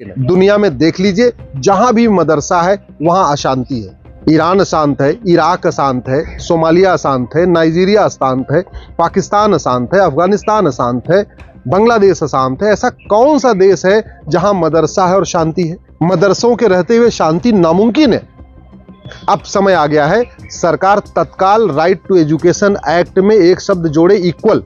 दुनिया में देख लीजिए, जहां भी मदरसा है वहां अशांति है। ईरान अशांत है, इराक अशांत है, सोमालिया अशांत है, नाइजीरिया अशांत है, पाकिस्तान अशांत है, अफगानिस्तान अशांत है, बांग्लादेश अशांत है। ऐसा कौन सा देश है जहां मदरसा है और शांति है? मदरसों के रहते हुए शांति नामुमकिन है। अब समय आ गया है, सरकार तत्काल राइट टू एजुकेशन एक्ट में एक शब्द जोड़े, इक्वल।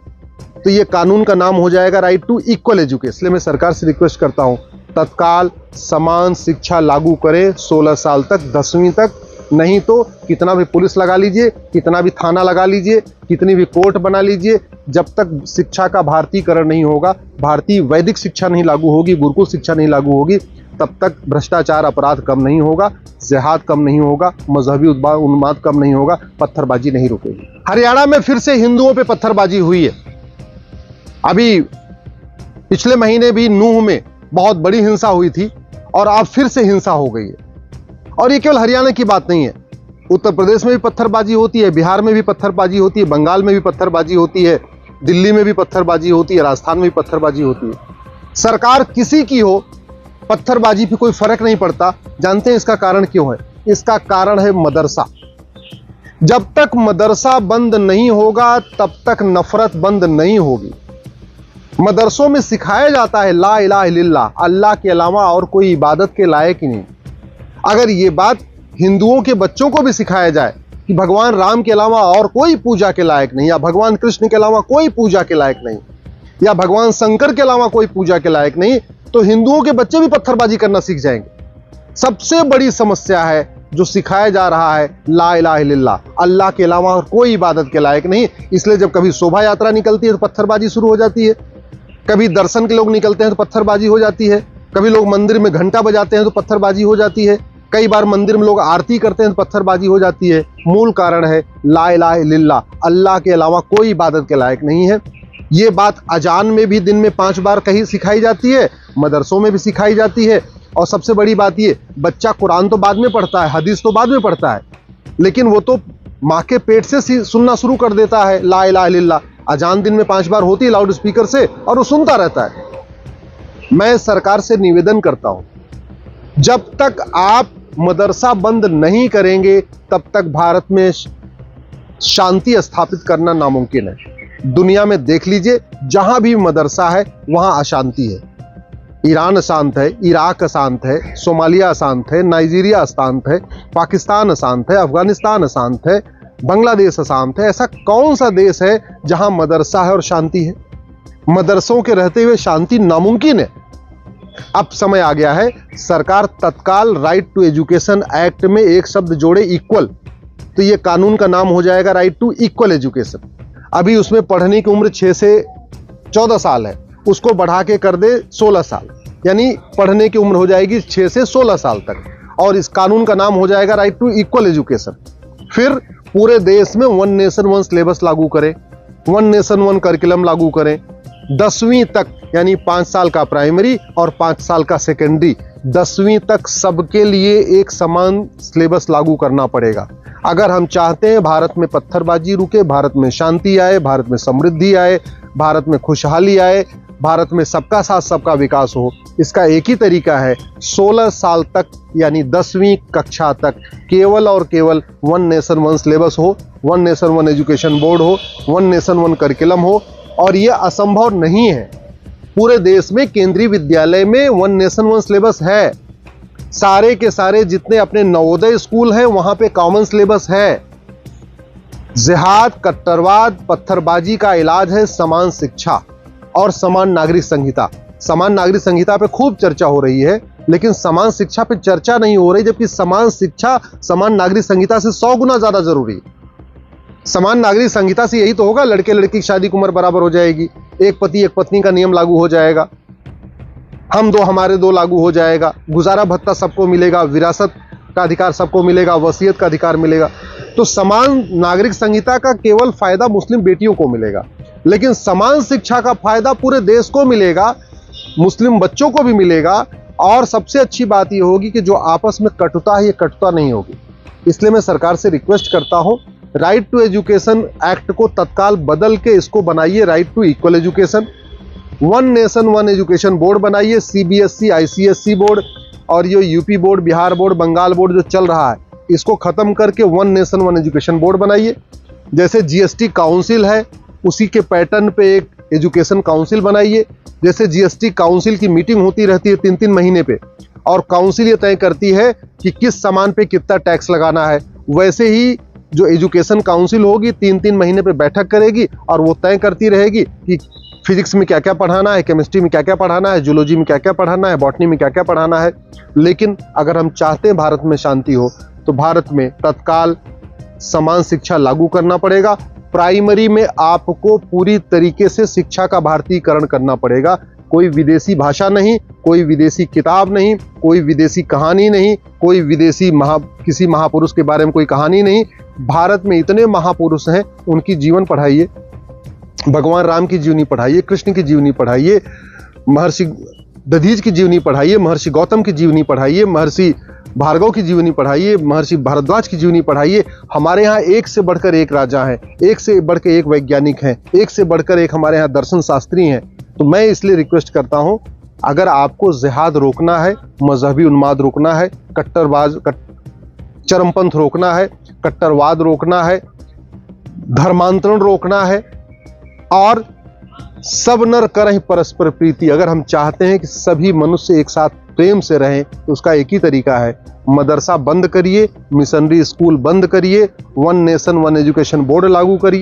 तो ये कानून का नाम हो जाएगा राइट टू इक्वल एजुकेशन। इसलिए मैं सरकार से रिक्वेस्ट करता हूं, तत्काल समान शिक्षा लागू करें 16 साल तक, 10वीं तक। नहीं तो कितना भी पुलिस लगा लीजिए, कितना भी थाना लगा लीजिए, कितनी भी कोर्ट बना लीजिए, जब तक शिक्षा का भारतीयकरण नहीं होगा, भारतीय वैदिक शिक्षा नहीं लागू होगी, गुरुकुल शिक्षा नहीं लागू होगी, तब तक भ्रष्टाचार अपराध कम नहीं होगा, जिहाद कम नहीं होगा, मजहबी उन्माद कम नहीं होगा, पत्थरबाजी नहीं रुकेगी। हरियाणा में फिर से हिंदुओं पे पत्थरबाजी हुई है। अभी पिछले महीने भी नूह में बहुत बड़ी हिंसा हुई थी और अब फिर से हिंसा हो गई है। और ये केवल हरियाणा की बात नहीं है, उत्तर प्रदेश में भी पत्थरबाजी होती है, बिहार में भी पत्थरबाजी होती है, बंगाल में भी पत्थरबाजी होती है, दिल्ली में भी पत्थरबाजी होती है, राजस्थान में भी पत्थरबाजी होती है। सरकार किसी की हो, पत्थरबाजी पे कोई फर्क नहीं पड़ता। जानते हैं इसका कारण क्यों है? इसका कारण है मदरसा। जब तक मदरसा बंद नहीं होगा तब तक नफरत बंद नहीं होगी। मदरसों में सिखाया जाता है ला इलाहा इल्लल्लाह, अल्लाह के अलावा और कोई इबादत के लायक ही नहीं। अगर ये बात हिंदुओं के बच्चों को भी सिखाया जाए कि भगवान राम के अलावा और कोई पूजा के लायक नहीं, या भगवान कृष्ण के अलावा कोई पूजा के लायक नहीं, या भगवान शंकर के अलावा कोई पूजा के लायक नहीं, तो हिंदुओं के बच्चे भी पत्थरबाजी करना सीख जाएंगे। सबसे बड़ी समस्या है जो सिखाया जा रहा है ला इलाहा इल्लल्लाह, अल्लाह के अलावा और कोई इबादत के लायक नहीं। इसलिए जब कभी शोभा यात्रा निकलती है तो पत्थरबाजी शुरू हो जाती है, कभी दर्शन के लोग निकलते हैं तो पत्थरबाजी हो जाती है, कभी लोग मंदिर में घंटा बजाते हैं तो पत्थरबाजी हो जाती है, कई बार मंदिर में लोग आरती करते हैं तो पत्थरबाजी हो जाती है। मूल कारण है ला इलाहा इल्लल्लाह, अल्लाह के अलावा कोई इबादत के लायक नहीं है। ये बात अजान में भी दिन में 5 बार कहीं सिखाई जाती है, मदरसों में भी सिखाई जाती है। और सबसे बड़ी बात ये, बच्चा कुरान तो बाद में पढ़ता है, हदीस तो बाद में पढ़ता है, लेकिन वो तो माँ के पेट से सुनना शुरू कर देता है ला इलाहा इल्लल्लाह। अजान दिन में 5 बार होती है लाउड स्पीकर से और वो सुनता रहता है। मैं सरकार से निवेदन करता हूं, जब तक आप मदरसा बंद नहीं करेंगे तब तक भारत में शांति स्थापित करना नामुमकिन है। दुनिया में देख लीजिए, जहां भी मदरसा है वहां अशांति है। ईरान अशांत है, इराक अशांत है, सोमालिया अशांत है, नाइजीरिया अशांत है, पाकिस्तान अशांत है, अफगानिस्तान अशांत है, बांग्लादेश अशांत है। ऐसा कौन सा देश है जहां मदरसा है और शांति है? मदरसों के रहते हुए शांति नामुमकिन है। अब समय आ गया है, सरकार तत्काल राइट टू एजुकेशन एक्ट में एक शब्द जोड़े, इक्वल। तो ये कानून का नाम हो जाएगा राइट टू इक्वल एजुकेशन। अभी उसमें पढ़ने की उम्र 6 से 14 साल है, उसको बढ़ा के कर दे 16 साल, यानी पढ़ने की उम्र हो जाएगी 6 से 16 साल तक। और इस कानून का नाम हो जाएगा राइट टू इक्वल एजुकेशन। फिर पूरे देश में 1 नेशन 1 सिलेबस लागू करें, 1 नेशन 1 करिकुलम लागू करें। 10वीं तक, यानी 5 साल का प्राइमरी और 5 साल का सेकेंडरी, 10वीं तक सबके लिए एक समान सिलेबस लागू करना पड़ेगा। अगर हम चाहते हैं भारत में पत्थरबाजी रुके, भारत में शांति आए, भारत में समृद्धि आए, भारत में खुशहाली आए, भारत में सबका साथ सबका विकास हो, इसका एक ही तरीका है, 16 साल तक यानी 10वीं कक्षा तक केवल और केवल 1 नेशन 1 सिलेबस हो, 1 नेशन 1 एजुकेशन बोर्ड हो, 1 नेशन 1 करिकुलम हो। और यह असंभव नहीं है, पूरे देश में केंद्रीय विद्यालय में 1 नेशन 1 सिलेबस है। सारे के सारे जितने अपने नवोदय स्कूल हैं वहां पे कॉमन सिलेबस है। जिहाद, कट्टरवाद, पत्थरबाजी का इलाज है समान शिक्षा और समान नागरिक संहिता। समान नागरिक संहिता पे खूब चर्चा हो रही है, लेकिन समान शिक्षा पे चर्चा नहीं हो रही, जबकि समान शिक्षा समान नागरिक संहिता से 100 गुना ज्यादा जरूरी है। समान नागरिक संहिता से यही तो होगा, लड़के लड़की की शादी की उम्र बराबर हो जाएगी, एक पति एक पत्नी का नियम लागू हो जाएगा, हम दो हमारे दो लागू हो जाएगा, गुजारा भत्ता सबको मिलेगा, विरासत का अधिकार सबको मिलेगा, वसीयत का अधिकार मिलेगा। तो समान नागरिक संहिता का केवल फायदा मुस्लिम बेटियों को मिलेगा, लेकिन समान शिक्षा का फायदा पूरे देश को मिलेगा, मुस्लिम बच्चों को भी मिलेगा। और सबसे अच्छी बात यह होगी कि जो आपस में कटुता है, ये कटुता नहीं होगी। इसलिए मैं सरकार से रिक्वेस्ट करता हूं, राइट टू एजुकेशन एक्ट को तत्काल बदल के इसको बनाइए right to equal education. One nation one education board बनाइए, सीबीएसई, आईसीएसई बोर्ड और ये UP board, Bihar board, Bengal board जो चल रहा है, इसको खत्म करके one nation one education board बनाइए। जैसे जीएसटी काउंसिल है, उसी के पैटर्न पे एक एजुकेशन काउंसिल बनाइए। जैसे जीएसटी काउंसिल की मीटिंग होती रहती है 3-3 महीने पे, और काउंसिल ये तय करती है कि किस सामान पे कितना टैक्स लगाना है, वैसे ही जो एजुकेशन काउंसिल होगी 3-3 महीने पे बैठक करेगी और वो तय करती रहेगी कि फिजिक्स में क्या क्या पढ़ाना है, केमिस्ट्री में क्या क्या पढ़ाना है, जूलॉजी में क्या क्या पढ़ाना है, बॉटनी में क्या क्या पढ़ाना है। लेकिन अगर हम चाहते हैं भारत में शांति हो, तो भारत में तत्काल समान शिक्षा लागू करना पड़ेगा। प्राइमरी में आपको पूरी तरीके से शिक्षा का भारतीयकरण करना पड़ेगा। कोई विदेशी भाषा नहीं, कोई विदेशी किताब नहीं, कोई विदेशी कहानी नहीं, कोई विदेशी किसी महापुरुष के बारे में कोई कहानी नहीं। भारत में इतने महापुरुष हैं, उनकी जीवन पढ़ाइए, भगवान राम की जीवनी पढ़ाइए, कृष्ण की जीवनी पढ़ाइए, महर्षि दधीच की जीवनी पढ़ाइए, महर्षि गौतम की जीवनी पढ़ाइए, महर्षि भार्गव की जीवनी पढ़ाइए, महर्षि भारद्वाज की जीवनी पढ़ाइए। हमारे यहाँ एक से बढ़कर एक राजा हैं, एक से बढ़कर एक वैज्ञानिक हैं, एक से बढ़कर एक हमारे यहाँ दर्शन शास्त्री हैं। तो मैं इसलिए रिक्वेस्ट करता हूँ, अगर आपको जिहाद रोकना है, मजहबी उन्माद रोकना है, चरमपंथ रोकना है, कट्टरवाद रोकना है, धर्मांतरण रोकना है, और सब नर करहि परस्पर प्रीति, अगर हम चाहते हैं कि सभी मनुष्य एक साथ प्रेम से रहें, तो उसका एक ही तरीका है, मदरसा बंद करिए, मिशनरी स्कूल बंद करिए, one nation one education board लागू करिए।